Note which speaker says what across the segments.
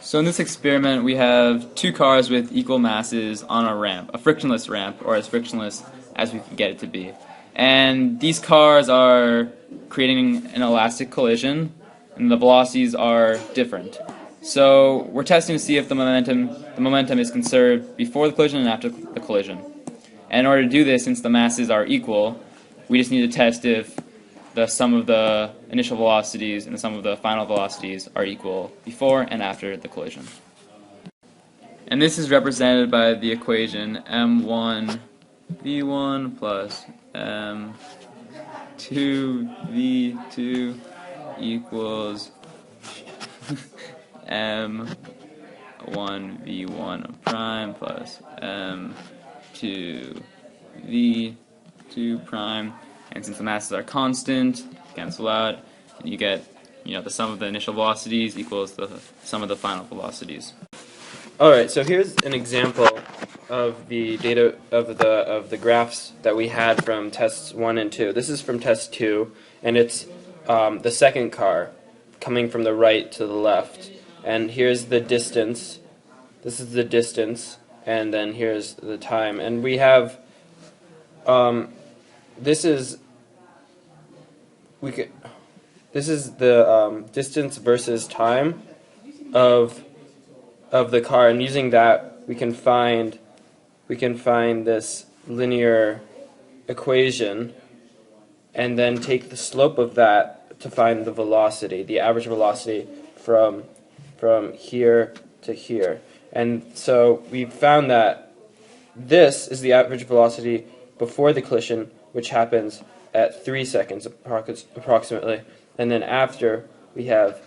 Speaker 1: So in this experiment, we have two cars with equal masses on a ramp, a frictionless ramp, or as frictionless as we can get it to be. And these cars are creating an elastic collision, and the velocities are different. So we're testing to see if the momentum is conserved before the collision and after the collision. And in order to do this, since the masses are equal, we just need to test if the sum of the initial velocities and the sum of the final velocities are equal before and after the collision. And this is represented by the equation m1 v1 plus m2 v2 equals m1 v1 prime plus m2 v2 prime. And since the masses are constant, cancel out, and you get, the sum of the initial velocities equals the sum of the final velocities.
Speaker 2: All right, so here's an example of the data of the graphs that we had from tests 1 and 2. This is from test 2, and it's the second car coming from the right to the left. And here's the distance. This is the distance, and then here's the time. And we have this is the distance versus time of the car, and using that we can find this linear equation, and then take the slope of that to find the velocity, the average velocity from here to here. And so we found that this is the average velocity before the collision, which happens at 3 seconds approximately, and then after we have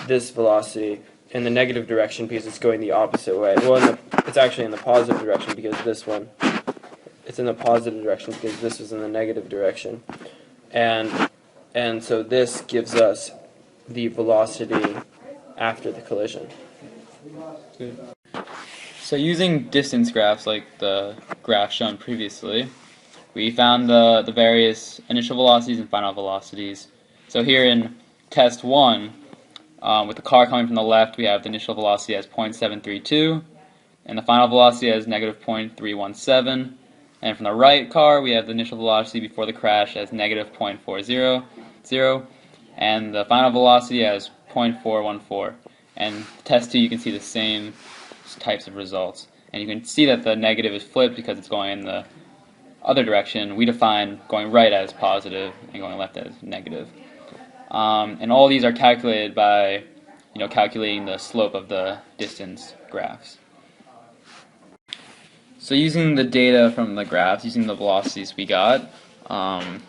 Speaker 2: this velocity in the negative direction because it's going the opposite way. Well, it's actually in the positive direction because it's in the positive direction because this is in the negative direction, and so this gives us the velocity after the collision.
Speaker 1: Good. So using distance graphs like the graph shown previously, we found the various initial velocities and final velocities. So here in test 1, with the car coming from the left, we have the initial velocity as 0.732, and the final velocity as negative 0.317. And from the right car, we have the initial velocity before the crash as negative 0.400, and the final velocity as 0.414. And test 2, you can see the same types of results. And you can see that the negative is flipped because it's going in the other direction. We define going right as positive and going left as negative. And all these are calculated by calculating the slope of the distance graphs. So using the data from the graphs, using the velocities we got,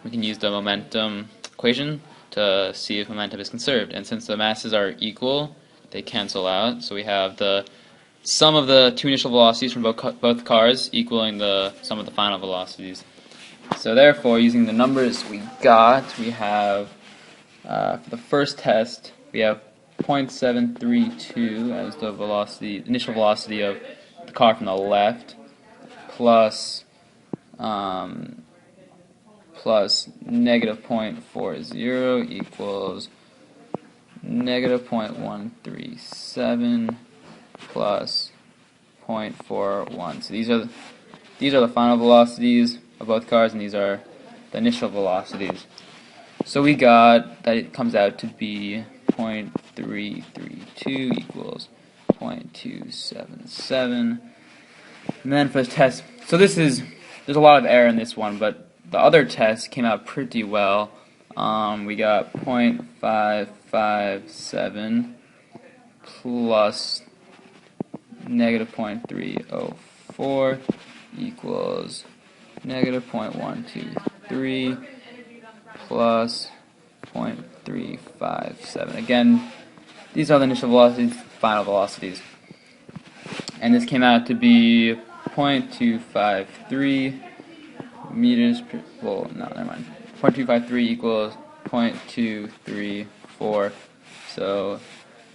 Speaker 1: we can use the momentum equation to see if momentum is conserved. And since the masses are equal, they cancel out. So we have the sum of the two initial velocities from both cars equaling the sum of the final velocities. So therefore, using the numbers we got, we have, for the first test, we have 0.732 as the initial velocity of the car from the left, plus negative 0.40 equals negative 0.137 plus 0.41. So these are the final velocities of both cars, and these are the initial velocities. So we got that it comes out to be 0.332 equals 0.277. And then for the test, so there's a lot of error in this one, but the other test came out pretty well. We got 0.557 plus negative 0.304 equals negative 0.123 plus 0.357. Again, these are the initial velocities, final velocities. And this came out to be 0.253 meters per, well, no, never mind. 0.253 equals 0.234. So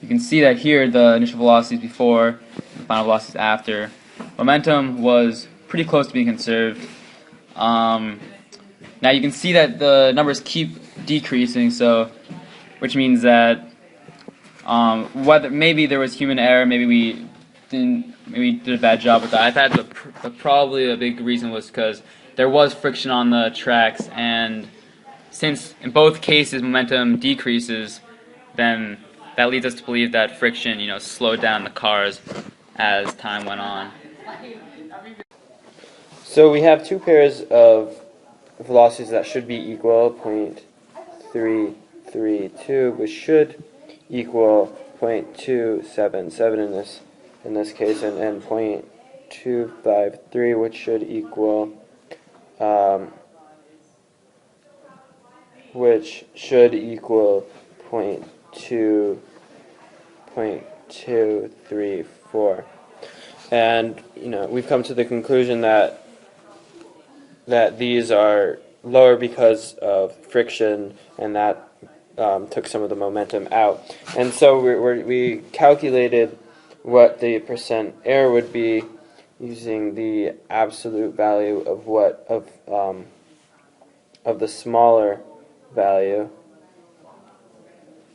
Speaker 1: you can see that here the initial velocities before, the final velocities after. Momentum was pretty close to being conserved. Now you can see that the numbers keep decreasing, which means that Whether maybe there was human error, maybe we did a bad job with the iPad, but probably a big reason was because there was friction on the tracks, and since in both cases momentum decreases, then that leads us to believe that friction, slowed down the cars as time went on.
Speaker 2: So we have two pairs of velocities that should be equal, 0.332, which should equal 0.277 in this case, and 0.253, which should equal 0.234. And we've come to the conclusion that these are lower because of friction, and that took some of the momentum out. And so we calculated what the percent error would be using the absolute value of the smaller value,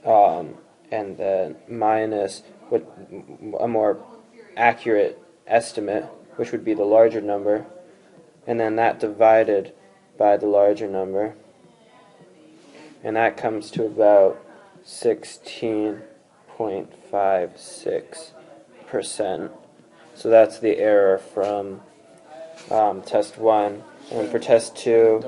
Speaker 2: and then minus a more accurate estimate, which would be the larger number, and then that divided by the larger number, and that comes to about 16.56%. So that's the error from test 1. And for test 2,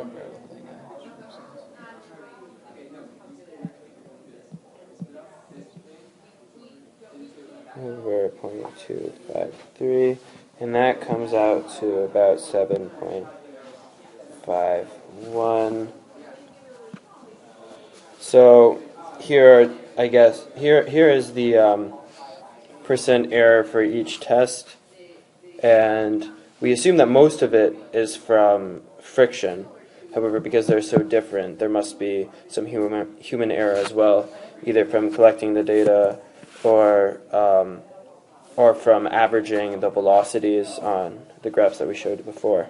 Speaker 2: over 0.253, and that comes out to about 7.51. So here is the percent error for each test, and we assume that most of it is from friction. However, because they're so different, there must be some human error as well, either from collecting the data or from averaging the velocities on the graphs that we showed before.